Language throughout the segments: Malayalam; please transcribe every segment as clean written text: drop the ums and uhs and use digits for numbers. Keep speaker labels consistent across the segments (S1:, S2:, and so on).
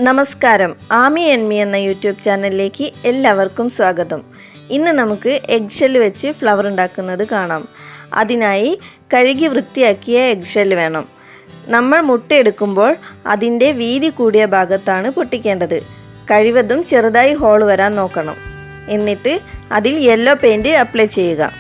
S1: നമസ്കാരം. ആമി Me എന്ന യൂട്യൂബ് ചാനലിലേക്ക് എല്ലാവർക്കും സ്വാഗതം. ഇന്ന് നമുക്ക് എഗ് ഷെൽ വെച്ച് ഫ്ലവർ ഉണ്ടാക്കുന്നത് കാണാം. അതിനായി കഴുകി വൃത്തിയാക്കിയ എഗ് ഷെൽ വേണം. നമ്മൾ മുട്ടയെടുക്കുമ്പോൾ അതിൻ്റെ വീതി കൂടിയ ഭാഗത്താണ് പൊട്ടിക്കേണ്ടത്. കഴിവതും ചെറുതായി ഹോൾ വരാൻ നോക്കണം. എന്നിട്ട് അതിൽ യെല്ലോ പെയിൻറ് അപ്ലൈ ചെയ്യുക.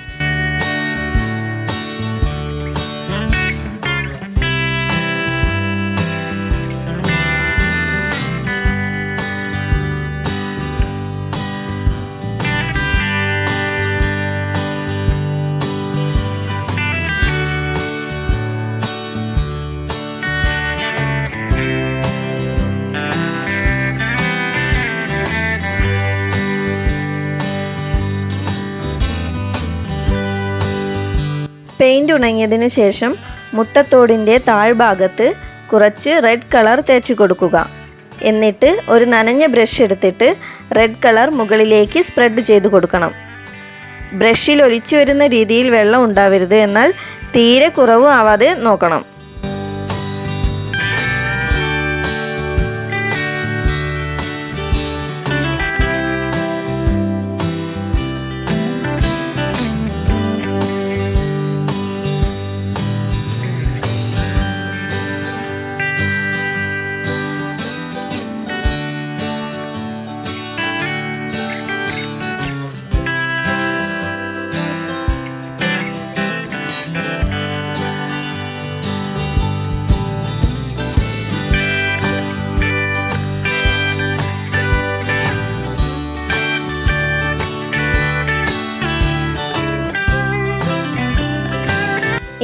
S1: പെയിൻറ് ഉണങ്ങിയതിനു ശേഷം മുട്ടത്തോടിൻ്റെ താഴ്ഭാഗത്ത് കുറച്ച് റെഡ് കളർ തേച്ച് കൊടുക്കുക. എന്നിട്ട് ഒരു നനഞ്ഞ ബ്രഷ് എടുത്തിട്ട് റെഡ് കളർ മുകളിലേക്ക് സ്പ്രെഡ് ചെയ്ത് കൊടുക്കണം. ബ്രഷിൽ ഒലിച്ചു വരുന്ന രീതിയിൽ വെള്ളം ഉണ്ടാവരുത്, എന്നാൽ തീരെ കുറവും ആവാതെ നോക്കണം.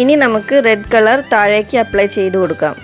S1: ഇനി നമുക്ക് റെഡ് കളർ താഴേക്ക് അപ്ലൈ ചെയ്ത് കൊടുക്കാം.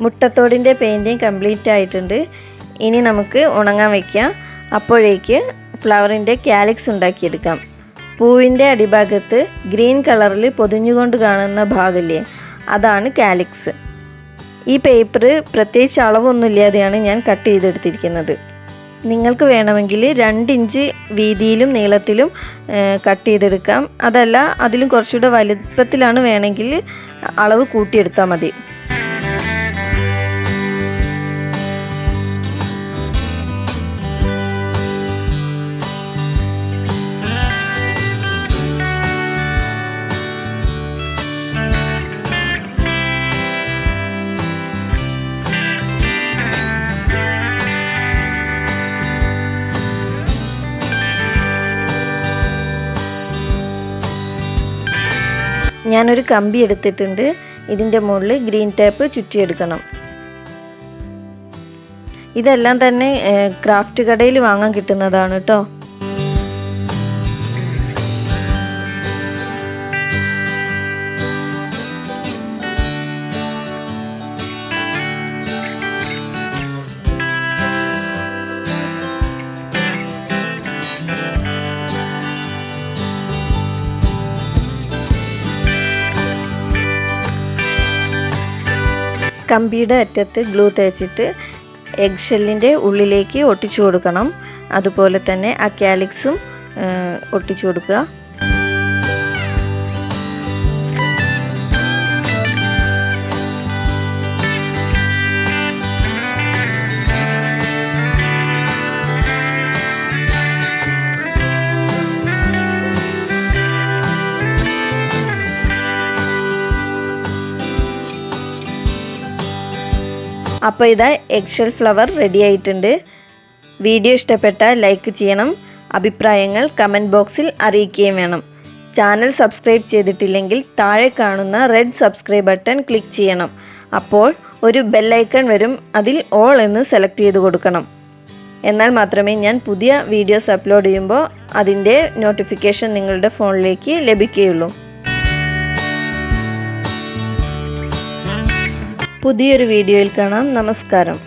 S1: മുട്ടത്തോടിൻ്റെ പെയിൻറ്റിങ് കംപ്ലീറ്റ് ആയിട്ടുണ്ട്. ഇനി നമുക്ക് ഉണങ്ങാൻ വയ്ക്കാം. അപ്പോഴേക്ക് ഫ്ലവറിൻ്റെ കാലിക്സ് ഉണ്ടാക്കിയെടുക്കാം. പൂവിൻ്റെ അടിഭാഗത്ത് ഗ്രീൻ കളറിൽ പൊതിഞ്ഞുകൊണ്ട് കാണുന്ന ഭാഗമില്ലേ, അതാണ് കാലിക്സ്. ഈ പേപ്പർ പ്രത്യേകിച്ച് അളവൊന്നുമില്ലാതെയാണ് ഞാൻ കട്ട് ചെയ്തെടുത്തിരിക്കുന്നത്. നിങ്ങൾക്ക് വേണമെങ്കിൽ 2 ഇഞ്ച് വീതിയിലും നീളത്തിലും കട്ട് ചെയ്തെടുക്കാം. അതല്ല അതിലും കുറച്ചുകൂടെ വലുപ്പത്തിലാണ് വേണമെങ്കിൽ അളവ് കൂട്ടിയെടുത്താൽ മതി. ഞാനൊരു കമ്പി എടുത്തിട്ടുണ്ട്. ഇതിൻ്റെ മുകളിൽ ഗ്രീൻ ടേപ്പ് ചുറ്റിയെടുക്കണം. ഇതെല്ലാം തന്നെ ക്രാഫ്റ്റ് കടയിൽ വാങ്ങാൻ കിട്ടുന്നതാണ് കേട്ടോ. കമ്പിയുടെ അറ്റത്ത് ഗ്ലൂ തേച്ചിട്ട് എഗ് ഷെല്ലിൻ്റെ ഉള്ളിലേക്ക് ഒട്ടിച്ചു കൊടുക്കണം. അതുപോലെ തന്നെ ആ കാലിക്സും ഒട്ടിച്ചു കൊടുക്കുക. അപ്പോൾ ഇതാ എഗ് ഷെൽ ഫ്ലവർ റെഡി ആയിട്ടുണ്ട്. വീഡിയോ ഇഷ്ടപ്പെട്ടാൽ ലൈക്ക് ചെയ്യണം. അഭിപ്രായങ്ങൾ കമൻറ്റ് ബോക്സിൽ അറിയിക്കുകയും വേണം. ചാനൽ സബ്സ്ക്രൈബ് ചെയ്തിട്ടില്ലെങ്കിൽ താഴെ കാണുന്ന റെഡ് സബ്സ്ക്രൈബ് ബട്ടൺ ക്ലിക്ക് ചെയ്യണം. അപ്പോൾ ഒരു ബെൽ ഐക്കൺ വരും, അതിൽ ഓൾ എന്ന് സെലക്ട് ചെയ്ത് കൊടുക്കണം. എന്നാൽ മാത്രമേ ഞാൻ പുതിയ വീഡിയോസ് അപ്ലോഡ് ചെയ്യുമ്പോൾ അതിൻ്റെ നോട്ടിഫിക്കേഷൻ നിങ്ങളുടെ ഫോണിലേക്ക് ലഭിക്കുകയുള്ളൂ. പുതിയൊരു വീഡിയോയിൽ കാണാം. നമസ്കാരം.